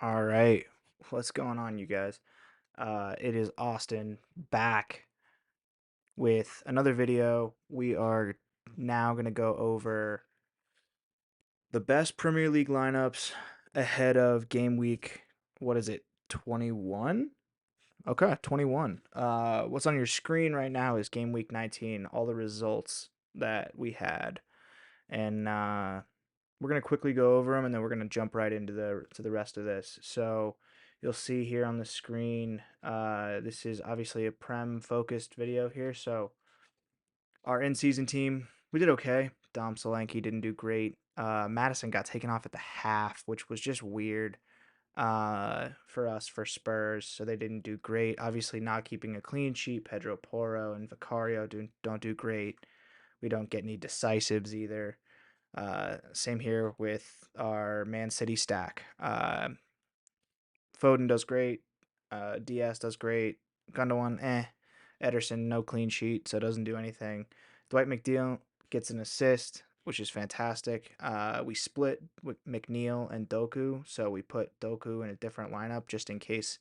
All right. What's going on, you guys? It is Austin back with another video. We are now going to go over the best Premier League lineups ahead of game week. What is it? 21? Okay, 21. What's on your screen right now is game week 19, all the results that we had. And we're gonna quickly go over them, and then we're gonna jump right into the rest of this. So you'll see here on the screen, this is obviously a Prem focused video here. So our in-season team, we did okay. Dom Solanke didn't do great. Madison got taken off at the half, which was just weird for us for Spurs. So they didn't do great. Obviously, not keeping a clean sheet. Pedro Porro and Vicario don't do great. We don't get any decisives either. Same here with our Man City stack. Foden does great. Diaz does great. Gundogan, eh. Ederson, no clean sheet, so doesn't do anything. Dwight McNeil gets an assist, which is fantastic. We split with McNeil and Doku, so we put Doku in a different lineup just in case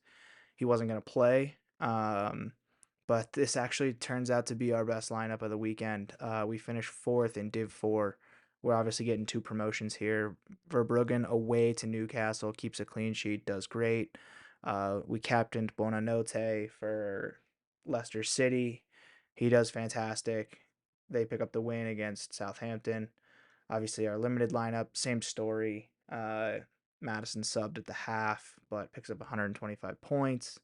he wasn't going to play. But this actually turns out to be our best lineup of the weekend. We finished fourth in Div 4. We're obviously getting two promotions here. Verbruggen away to Newcastle, keeps a clean sheet, does great. We captained Bonanote for Leicester City. He does fantastic. They pick up the win against Southampton. Obviously, our limited lineup, same story. Madison subbed at the half, but picks up 125 points.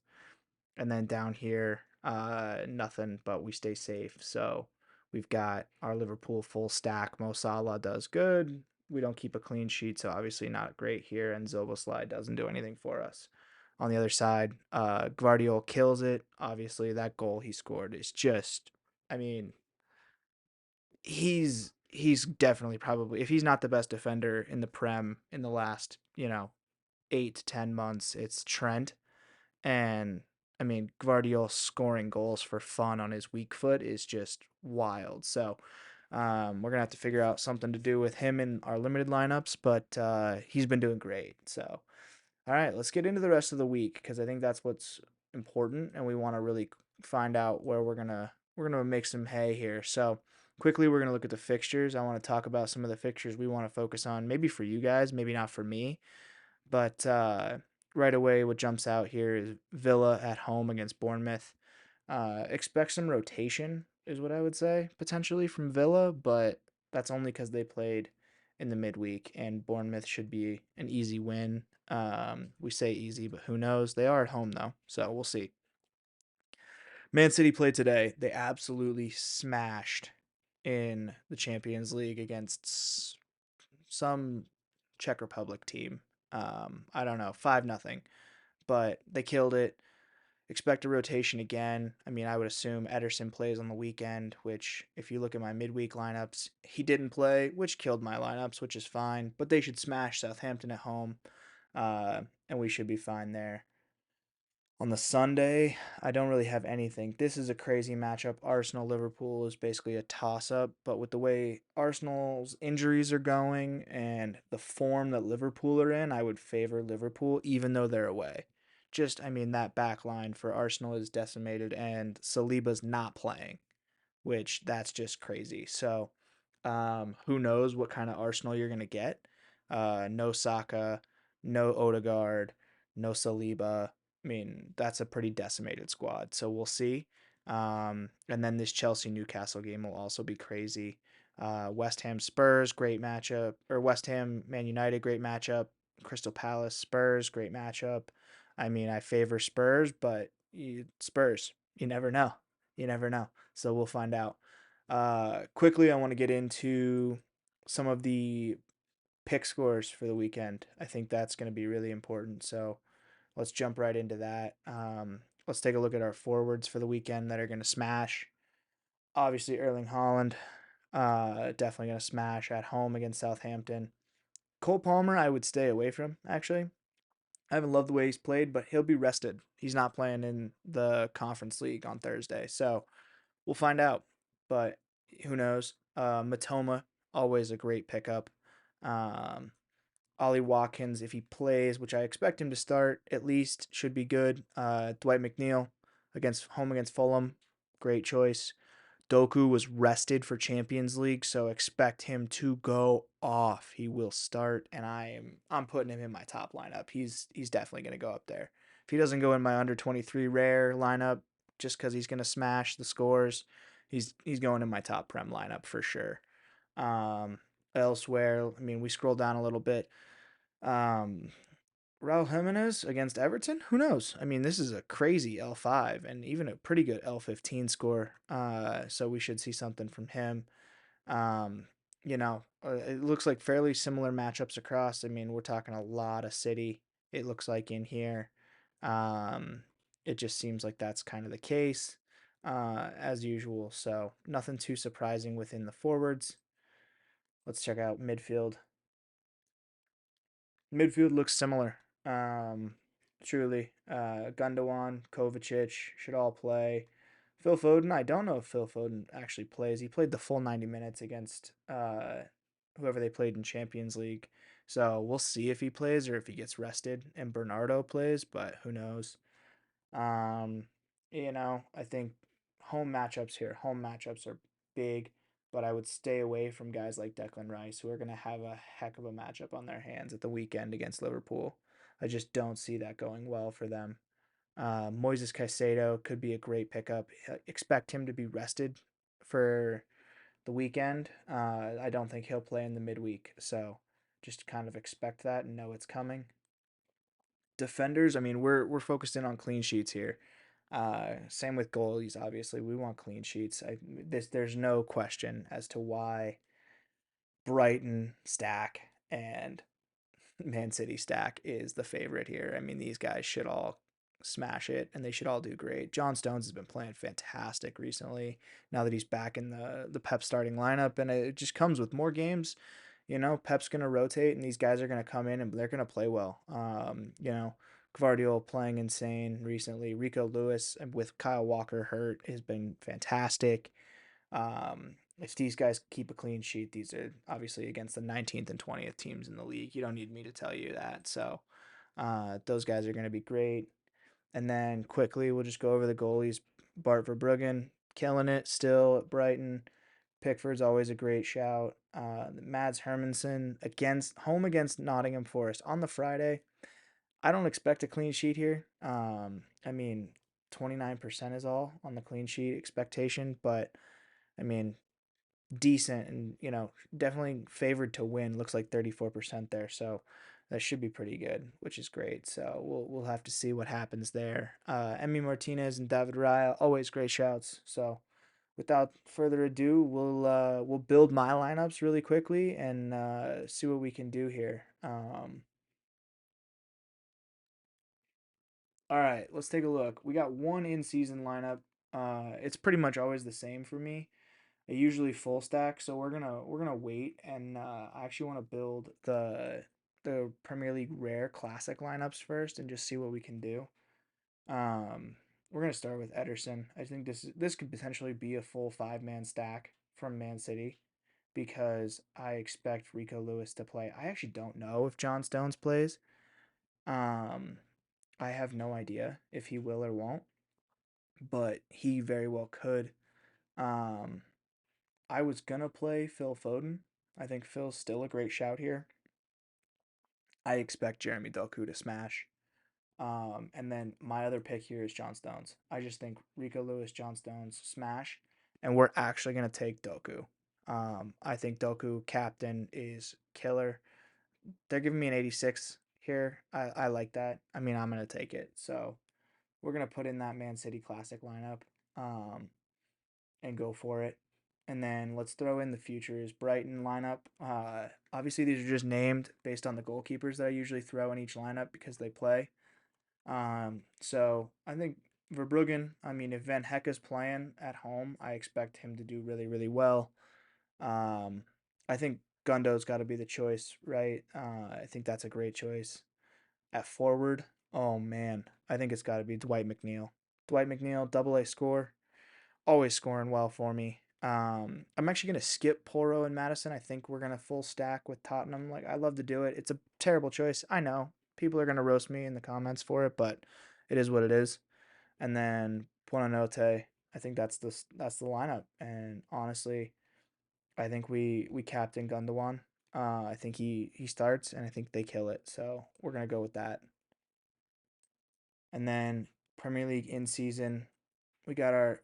And then down here, nothing, but we stay safe. So we've got our Liverpool full stack. Mo Salah does good. We don't keep a clean sheet, so obviously not great here. And Zoboslai doesn't do anything for us. On the other side, Guardiola kills it. Obviously, that goal he scored is just, I mean, he's definitely probably, if he's not the best defender in the Prem in the last 8 to 10 months, it's Trent. And I mean, Guardiola scoring goals for fun on his weak foot is just wild. So we're gonna have to figure out something to do with him in our limited lineups, but he's been doing great. So all right, let's get into the rest of the week because I think that's what's important, and we want to really find out where we're gonna make some hay here. So quickly, we're gonna look at the fixtures. I want to talk about some of the fixtures we want to focus on, maybe for you guys, maybe not for me. But right away, what jumps out here is Villa at home against Bournemouth. Expect some rotation, is what I would say, potentially from Villa, but that's only because they played in the midweek, and Bournemouth should be an easy win. We say easy, but who knows? They are at home, though, so we'll see. Man City played today. They absolutely smashed in the Champions League against some Czech Republic team. I don't know, 5-0, but they killed it. Expect a rotation again. I mean, I would assume Ederson plays on the weekend, which, if you look at my midweek lineups, he didn't play, which killed my lineups, which is fine. But they should smash Southampton at home, and we should be fine there. On the Sunday, I don't really have anything. This is a crazy matchup. Arsenal Liverpool is basically a toss up, but with the way Arsenal's injuries are going and the form that Liverpool are in, I would favor Liverpool even though they're away. Just, I mean, that back line for Arsenal is decimated and Saliba's not playing, which that's just crazy. So, who knows what kind of Arsenal you're going to get? No Saka, no Odegaard, no Saliba. I mean, that's a pretty decimated squad. So we'll see. And then this Chelsea Newcastle game will also be crazy. West Ham Spurs, great matchup. Or West Ham Man United, great matchup. Crystal Palace Spurs, great matchup. I mean, I favor Spurs, but Spurs, you never know. You never know. So we'll find out. Quickly, I want to get into some of the pick scores for the weekend. I think that's going to be really important. So let's jump right into that. Let's take a look at our forwards for the weekend that are going to smash. Obviously, Erling Holland, definitely going to smash at home against Southampton. Cole Palmer, I would stay away from, actually. I haven't loved the way he's played, but he'll be rested. He's not playing in the Conference League on Thursday. So we'll find out, but who knows? Matoma, always a great pickup. Um, Ollie Watkins, if he plays, which I expect him to start, at least should be good. Dwight McNeil against home against Fulham, great choice. Doku was rested for Champions League, so expect him to go off. He will start, and I'm putting him in my top lineup. He's definitely going to go up there. If he doesn't go in my under 23 rare lineup, just because he's going to smash the scores, he's going in my top prem lineup for sure. Um, Elsewhere, I mean, we scroll down a little bit. Um, Raul Jimenez against Everton? Who knows? I mean, this is a crazy L5 and even a pretty good L15 score. So we should see something from him. Um, it looks like fairly similar matchups across. I mean, we're talking a lot of City, it looks like in here. Um, it just seems like that's kind of the case as usual. So nothing too surprising within the forwards. Let's check out midfield. Midfield looks similar. Um, Truly, Gundogan, Kovacic should all play. Phil Foden, I don't know if Phil Foden actually plays. He played the full 90 minutes against whoever they played in Champions League. So we'll see if he plays or if he gets rested and Bernardo plays, but who knows? Um, I think home matchups are big, but I would stay away from guys like Declan Rice, who are going to have a heck of a matchup on their hands at the weekend against Liverpool. I just don't see that going well for them. Moises Caicedo could be a great pickup. Expect him to be rested for the weekend. I don't think he'll play in the midweek, so just kind of expect that and know it's coming. Defenders, I mean, we're focused in on clean sheets here. Same with goalies. Obviously, we want clean sheets. There's no question as to why Brighton stack and Man City stack is the favorite here. I mean, these guys should all smash it and they should all do great. John Stones has been playing fantastic recently now that he's back in the Pep starting lineup, and it just comes with more games. Pep's going to rotate and these guys are going to come in and they're going to play well. Gvardiol playing insane recently. Rico Lewis with Kyle Walker hurt has been fantastic. If these guys keep a clean sheet, these are obviously against the 19th and 20th teams in the league. You don't need me to tell you that. So those guys are going to be great. And then quickly, we'll just go over the goalies. Bart Verbruggen, killing it still at Brighton. Pickford's always a great shout. Mads Hermansen against Nottingham Forest on the Friday. I don't expect a clean sheet here. I mean, 29% is all on the clean sheet expectation, but I mean, decent and definitely favored to win. Looks like 34% there, so that should be pretty good, which is great. So we'll have to see what happens there. Emmy Martinez and David Raya, always great shouts. So without further ado, we'll build my lineups really quickly and see what we can do here. All right, let's take a look. We got one in season lineup. It's pretty much always the same for me. I usually full stack, so we're gonna wait, and I actually want to build the Premier League rare classic lineups first, and just see what we can do. Um, we're gonna start with Ederson. I think this could potentially be a full 5-man stack from Man City because I expect Rico Lewis to play. I actually don't know if John Stones plays. Um, I have no idea if he will or won't, but he very well could. Um, I was gonna play Phil Foden. I think Phil's still a great shout here. I expect Jeremy Doku to smash. And then my other pick here is John Stones. I just think Rico Lewis, John Stones smash, and we're actually gonna take Doku. I think Doku captain is killer. They're giving me an 86 here. I like that. I mean, I'm gonna take it. So we're gonna put in that Man City Classic lineup. Um, and go for it. And then let's throw in the futures Brighton lineup. Obviously, these are just named based on the goalkeepers that I usually throw in each lineup because they play. So I think Verbruggen, I mean, if Van Heck is playing at home, I expect him to do really, really well. Um, I think Gundo's got to be the choice, right? I think that's a great choice. At forward, oh man, I think it's got to be Dwight McNeil. Dwight McNeil, double A score, always scoring well for me. I'm actually gonna skip Poro and Madison. I think we're gonna full stack with Tottenham. Like I love to do it. It's a terrible choice. I know people are gonna roast me in the comments for it, but it is what it is. And then Buonanotte. I think that's the lineup. And honestly, I think we captain Gundogan. I think he starts, and I think they kill it. So we're gonna go with that. And then Premier League in season, we got our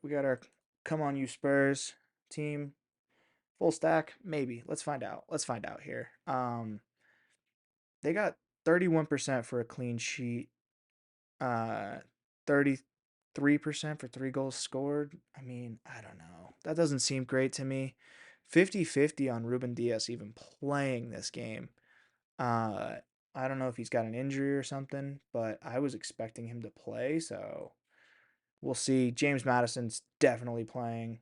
come on you Spurs team. Full stack, maybe. Let's find out. Let's find out here. They got 31% for a clean sheet. 33% for 3 goals scored. I mean, I don't know. That doesn't seem great to me. 50-50 on Ruben Diaz even playing this game. Uh, I don't know if he's got an injury or something, but I was expecting him to play, so we'll see. James Madison's definitely playing.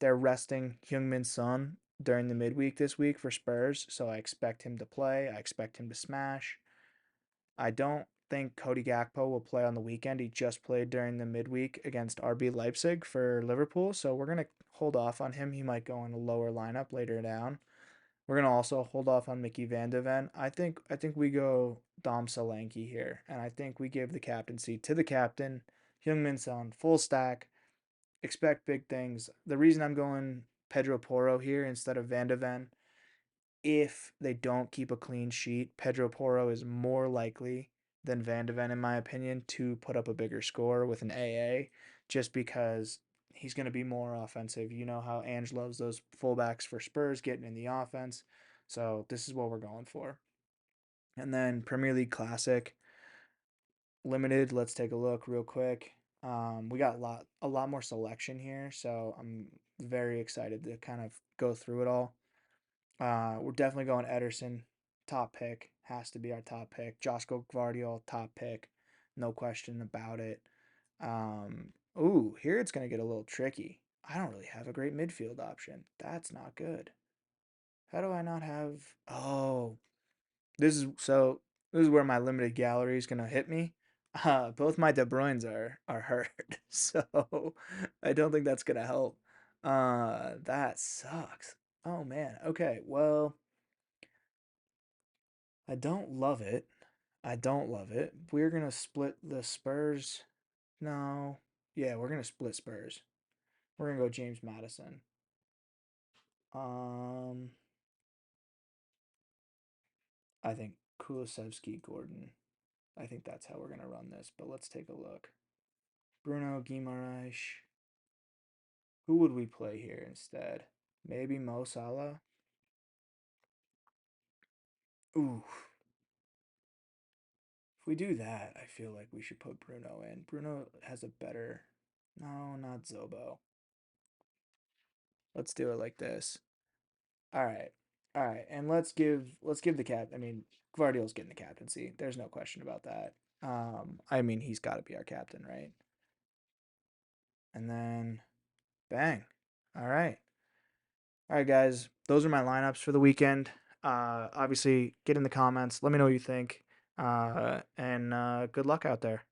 They're resting Heung-min Son during the midweek this week for Spurs, so I expect him to play. I expect him to smash. I don't think Cody Gakpo will play on the weekend. He just played during the midweek against RB Leipzig for Liverpool, so we're gonna hold off on him. He might go in a lower lineup later down. We're gonna also hold off on Mickey Van de Ven. I think we go Dom Solanke here, and I think we give the captaincy to the captain, Heung-min Son, full stack. Expect big things. The reason I'm going Pedro Porro here instead of Van de Ven, if they don't keep a clean sheet, Pedro Porro is more likely than Van de Ven, in my opinion, to put up a bigger score with an AA, just because he's going to be more offensive. You know how Ange loves those fullbacks for Spurs getting in the offense. So this is what we're going for. And then Premier League Classic Limited. Let's take a look real quick. We got a lot more selection here, so I'm very excited to kind of go through it all. We're definitely going Ederson, top pick, has to be our top pick. Josko Gvardiol, top pick, no question about it. Here it's gonna get a little tricky. I don't really have a great midfield option. That's not good. How do I not have? This is so. This is where my limited gallery is gonna hit me. Both my De Bruynes are hurt, so I don't think that's gonna help. That sucks. Oh man. Okay. Well, I don't love it. I don't love it. We're gonna split the Spurs. No. Yeah, we're gonna split Spurs. We're gonna go James Madison. Um, I think Kulusevski, Gordon. I think that's how we're gonna run this. But let's take a look. Bruno Guimaraes. Who would we play here instead? Maybe Mo Salah. Ooh, if we do that, I feel like we should put Bruno in. Bruno has a better. No, not Zobo. Let's do it like this. All right. All right. And let's give the cap. I mean, Guardiola's getting the captaincy. There's no question about that. I mean, he's got to be our captain, right? And then bang. All right. All right, guys. Those are my lineups for the weekend. Obviously, get in the comments. Let me know what you think. And good luck out there.